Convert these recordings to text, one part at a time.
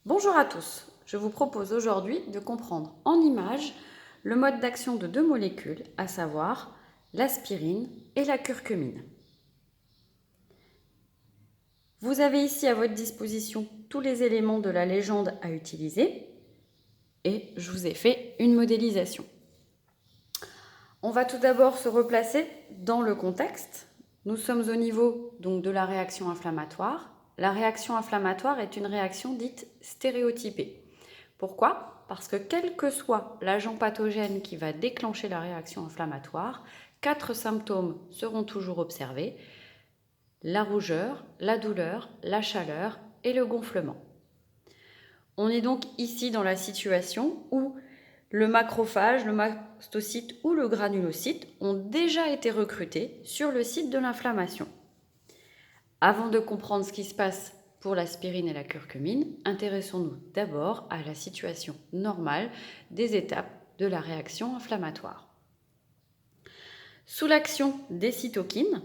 Bonjour à tous, je vous propose aujourd'hui de comprendre en images le mode d'action de deux molécules, à savoir l'aspirine et la curcumine. Vous avez ici à votre disposition tous les éléments de la légende à utiliser et je vous ai fait une modélisation. On va tout d'abord se replacer dans le contexte. Nous sommes au niveau donc de la réaction inflammatoire. La réaction inflammatoire est une réaction dite stéréotypée. Pourquoi ? Parce que quel que soit l'agent pathogène qui va déclencher la réaction inflammatoire, 4 symptômes seront toujours observés: la rougeur, la douleur, la chaleur et le gonflement. On est donc ici dans la situation où le macrophage, le mastocyte ou le granulocyte ont déjà été recrutés sur le site de l'inflammation. Avant de comprendre ce qui se passe pour l'aspirine et la curcumine, intéressons-nous d'abord à la situation normale des étapes de la réaction inflammatoire. Sous l'action des cytokines,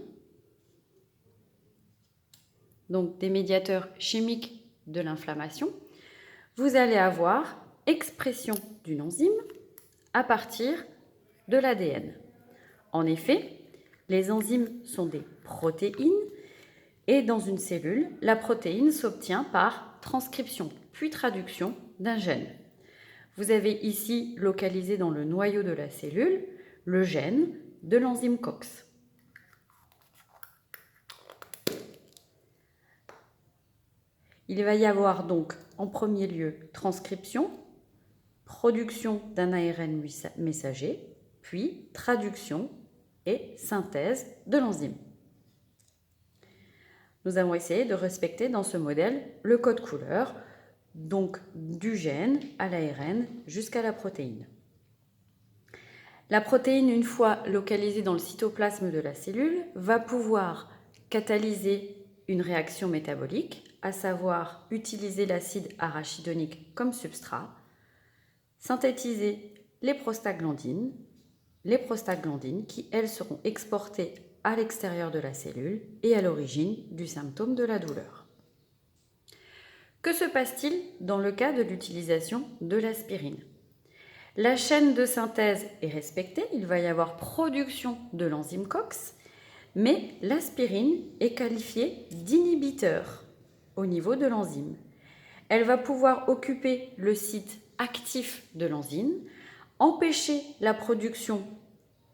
donc des médiateurs chimiques de l'inflammation, vous allez avoir expression d'une enzyme à partir de l'ADN. En effet, les enzymes sont des protéines et dans une cellule, la protéine s'obtient par transcription puis traduction d'un gène. Vous avez ici localisé dans le noyau de la cellule le gène de l'enzyme COX. Il va y avoir donc en premier lieu transcription, production d'un ARN messager, puis traduction et synthèse de l'enzyme. Nous avons essayé de respecter dans ce modèle le code couleur, donc du gène à l'ARN jusqu'à la protéine. La protéine, une fois localisée dans le cytoplasme de la cellule, va pouvoir catalyser une réaction métabolique, à savoir utiliser l'acide arachidonique comme substrat, synthétiser les prostaglandines qui, elles, seront exportées à l'extérieur de la cellule et à l'origine du symptôme de la douleur. Que se passe-t-il dans le cas de l'utilisation de l'aspirine ? La chaîne de synthèse est respectée, il va y avoir production de l'enzyme COX, mais l'aspirine est qualifiée d'inhibiteur au niveau de l'enzyme. Elle va pouvoir occuper le site actif de l'enzyme, empêcher la production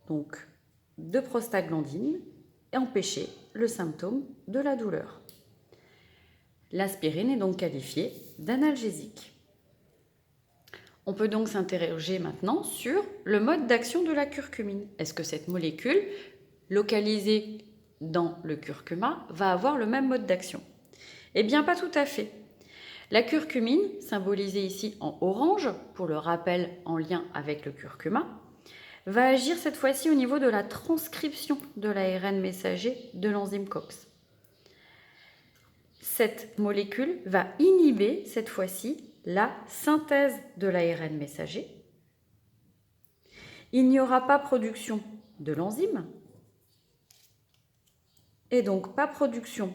donc, de prostaglandine et empêcher le symptôme de la douleur. L'aspirine est donc qualifiée d'analgésique. On peut donc s'interroger maintenant sur le mode d'action de la curcumine. Est-ce que cette molécule, localisée dans le curcuma, va avoir le même mode d'action ? Eh bien, pas tout à fait. La curcumine, symbolisée ici en orange, pour le rappel en lien avec le curcuma, va agir cette fois-ci au niveau de la transcription de l'ARN messager de l'enzyme COX. Cette molécule va inhiber cette fois-ci la synthèse de l'ARN messager. Il n'y aura pas production de l'enzyme et donc pas production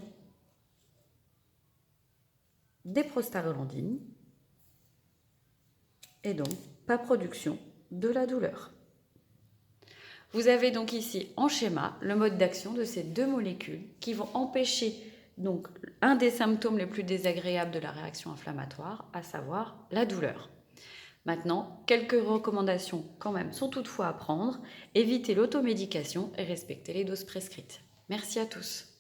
des prostaglandines et donc pas production de la douleur. Vous avez donc ici en schéma le mode d'action de ces deux molécules qui vont empêcher donc un des symptômes les plus désagréables de la réaction inflammatoire, à savoir la douleur. Maintenant, quelques recommandations quand même sont toutefois à prendre. Évitez l'automédication et respectez les doses prescrites. Merci à tous.